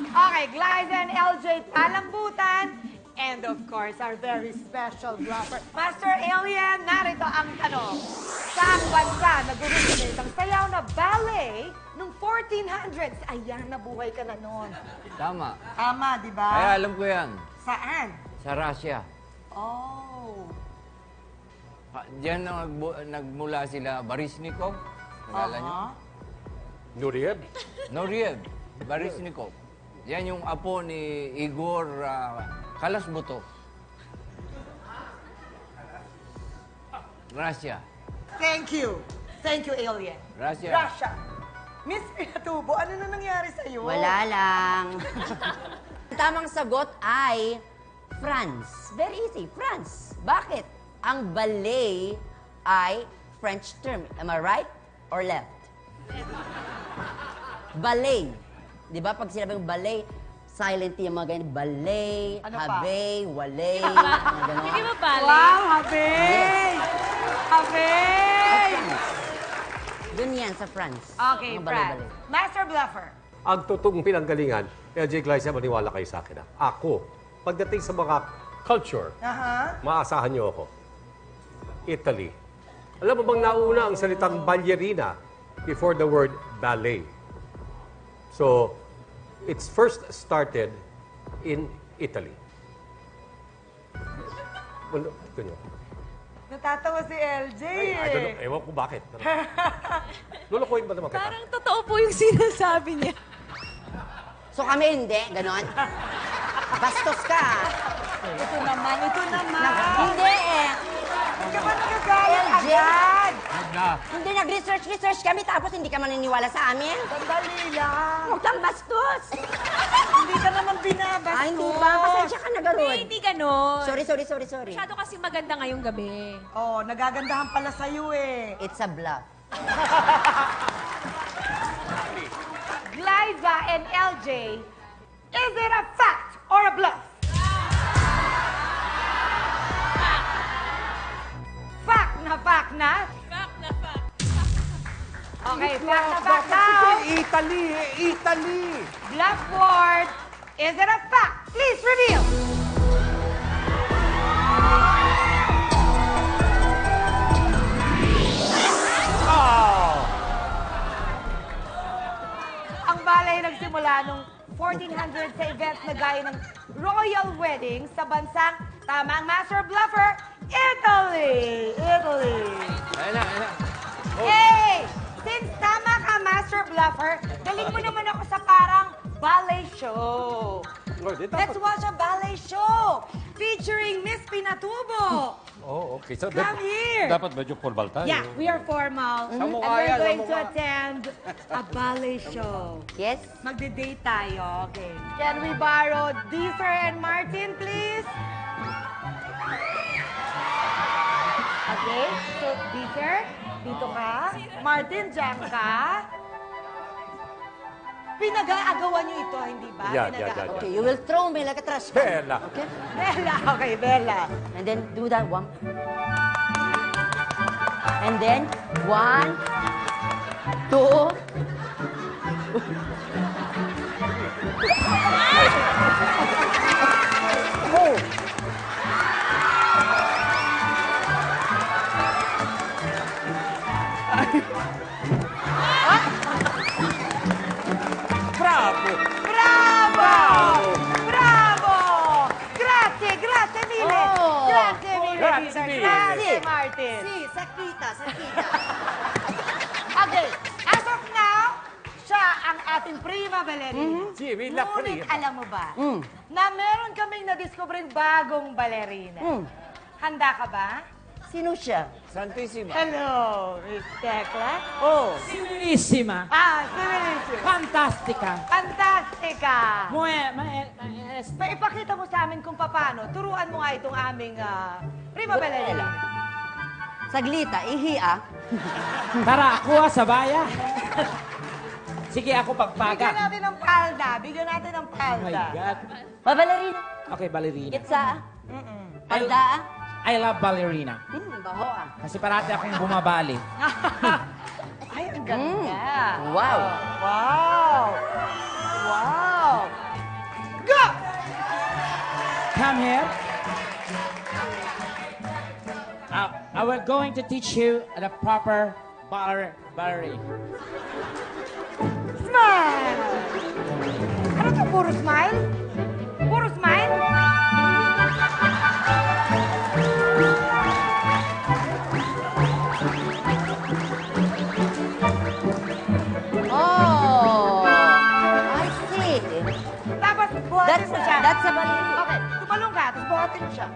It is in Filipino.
Okay, Glyza and LJ Talambutan. And of course, our very special bluffer. Master Alien, narito ang tanong. Saang bansa nag-originate ang sayaw na ballet noong 1400s? Ayan, nabuhay ka na noon. Tama. Tama, di ba? Kaya alam ko yan. Saan? Sa Russia. Oh. Diyan nagmula sila Baryshnikov. Nagala niyo? Nuriev? Noriev. Baryshnikov. Yan yung apo ni Igor Kalasbutov. Russia. Thank you. Thank you, Alien. Russia. Russia. Miss Pinatubo, ano na nangyari sa'yo? Wala lang. Tamang sagot ay France. Very easy, France. Bakit? Ang ballet ay French term. Am I right or left? Ballet. Di ba pag sinabing ballet, silent yung mga ganyan. Ballet, Ano pa? habe, walay, mga ganon. Hindi ba bale? Wow, habe! Yes. Habe! Doon yan sa France. Okay, Mga Brad. ballet-ballet. Master Bluffer. Ang totoong pinanggalingan, LJ Glyza, maniwala kayo sa akin. Ako, pagdating sa mga culture, maasahan niyo ako. Italy. Alam mo bang nauna ang salitang ballerina before the word ballet? So, it's first started in Italy. Ano? Natatawa si LJ I don't know. Ewan ko bakit. Lulukuhin ba naman kita? Parang totoo po yung sinasabi niya. So kami hindi, ganon. Bastos ka. Ito naman, ito naman. Hindi eh. Hindi ka ba nagagalit LJ? agad? Hindi nag-research kami tapos hindi ka maniniwala sa amin. Sandali lang. Huwag kang bastos. Hindi ka naman binabas. Ay, hindi ba? Pasensya ka na, Garod. Hindi ganon. Sorry. Masyado kasing maganda ngayong gabi. Oh, nagagandahan pala sa'yo eh. It's a bluff. Glyza and LJ, is it a fact or a bluff? Fact na fact na? Fact na fact. Okay, fact na fact now. Italy! Bluff word, is it a fact? Please reveal. Ang ballet nagsimula nung 1400 sa event na gaya ng royal wedding sa bansang tamang Master Bluffer, Italy! Italy! Ayun na. Hey! Since tama ka, Master Bluffer, galing mo naman ako sa parang ballet show. Let's watch a ballet show featuring Miss Pinatubo. Oh, okay. So, Come here. Dapat medyo formal tayo. Yeah, we are formal. Sa And mukha we're yan, sa going to mukha. attend a ballet show. Yes? Magde-date tayo. Okay. Can we borrow Deezer and Martin, please? Okay. So, Deezer, dito ka. Martin, dyan ka. Pinag-aagawan niyo ito, hindi ba? Yeah. Okay, you will throw me like a trash can. Bella. Okay? Bella. Okay, Bella. And then do that one. And then 1, 2. Bravo! Bravo! Bravo! Grazie, grazie mille! Oh. Grazie mille, Grazie Deezer. mille. Grazie, Martin. Si, sakita. Okay, as of now, siya ang ating prima ballerina. Si, we love Ngunit prima. alam mo ba, na meron kaming nadiscobring bagong ballerina. Handa ka ba? Sino siya? Santissima. Hello, Miss Tekla. Oh. Similissima, Similissimo. fantastica, Fantastica. Paipakita mo sa amin kung paano. Turuan mo nga itong aming prima ballerina. Saglita, ihi ah. Tara, kuha sa baya. Sige, ako Bigyan pagpaga. natin ng palda. Bigyan natin ng Oh my palda. God. Babalerina. Okay, ballerina. Itsa. Palda ah. I love ballerina. Baho ah. Kasi parati akong bumabali. Ay, ang ganda. Wow. Wow. Wow. come here. I will going to teach you the proper ballerina. Smile! Ano to? Puro smile? Puro smile? Oh, I see. Tapos buhatin mo siya. That's a ballerina. Okay, tumalong ka, tapos buhatin mo siya.